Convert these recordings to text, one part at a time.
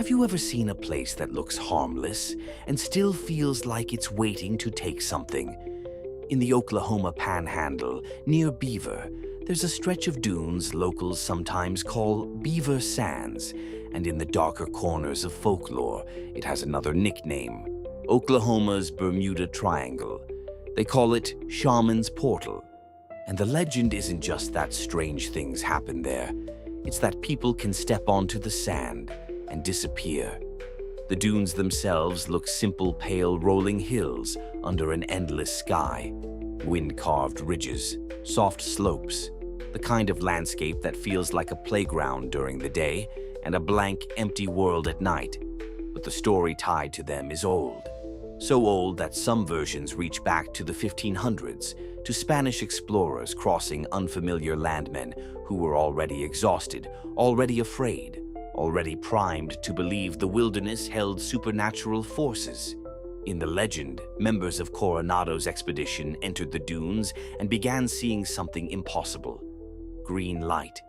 Have you ever seen a place that looks harmless and still feels like it's waiting to take something? In the Oklahoma Panhandle, near Beaver, there's a stretch of dunes locals sometimes call Beaver Sands, and in the darker corners of folklore, it has another nickname, Oklahoma's Bermuda Triangle. They call it Shaman's Portal. And the legend isn't just that strange things happen there. It's that people can step onto the sand and disappear. The dunes themselves look simple, pale, rolling hills under an endless sky. Wind-carved ridges, soft slopes, the kind of landscape that feels like a playground during the day and a blank, empty world at night. But the story tied to them is old. So old that some versions reach back to the 1500s, to Spanish explorers crossing unfamiliar landmen who were already exhausted, already afraid, already primed to believe the wilderness held supernatural forces. In the legend, members of Coronado's expedition entered the dunes and began seeing something impossible. Green light.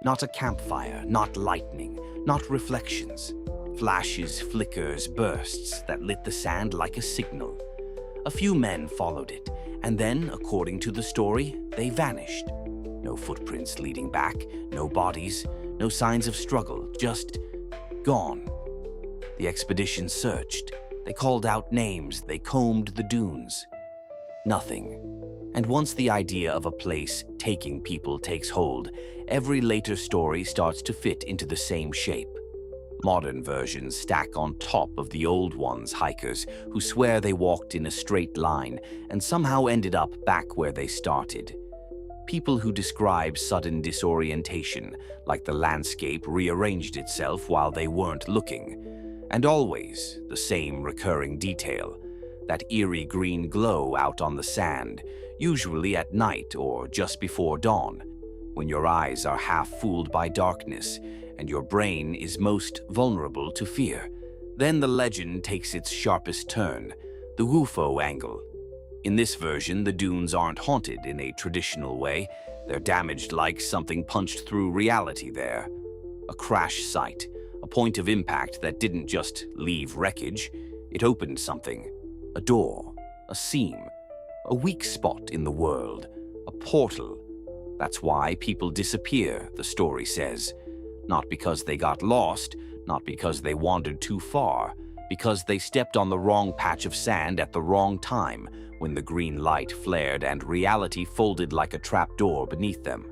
Not a campfire, not lightning, not reflections. Flashes, flickers, bursts that lit the sand like a signal. A few men followed it, and then, according to the story, they vanished. No footprints leading back, no bodies, no signs of struggle, just gone. The expedition searched. They called out names, they combed the dunes. Nothing. And once the idea of a place taking people takes hold, every later story starts to fit into the same shape. Modern versions stack on top of the old ones, hikers who swear they walked in a straight line and somehow ended up back where they started. People who describe sudden disorientation, like the landscape rearranged itself while they weren't looking. And always the same recurring detail, that eerie green glow out on the sand, usually at night or just before dawn, when your eyes are half fooled by darkness and your brain is most vulnerable to fear. Then the legend takes its sharpest turn, the UFO angle. In this version, the dunes aren't haunted in a traditional way. They're damaged like something punched through reality there. A crash site, a point of impact that didn't just leave wreckage. It opened something, a door, a seam, a weak spot in the world, a portal. That's why people disappear, the story says. Not because they got lost, not because they wandered too far, because they stepped on the wrong patch of sand at the wrong time, when the green light flared and reality folded like a trapdoor beneath them.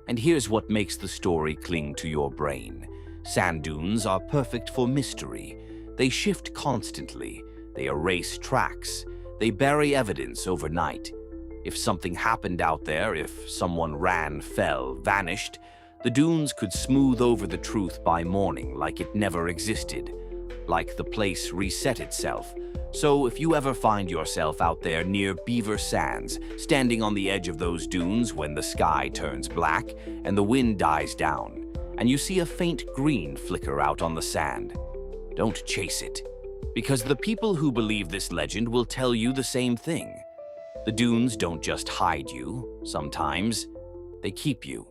And here's what makes the story cling to your brain. Sand dunes are perfect for mystery. They shift constantly. They erase tracks. They bury evidence overnight. If something happened out there, if someone ran, fell, vanished, the dunes could smooth over the truth by morning like it never existed, like the place reset itself. So if you ever find yourself out there near Beaver Sands, standing on the edge of those dunes when the sky turns black and the wind dies down, and you see a faint green flicker out on the sand, don't chase it. Because the people who believe this legend will tell you the same thing. The dunes don't just hide you, sometimes they keep you.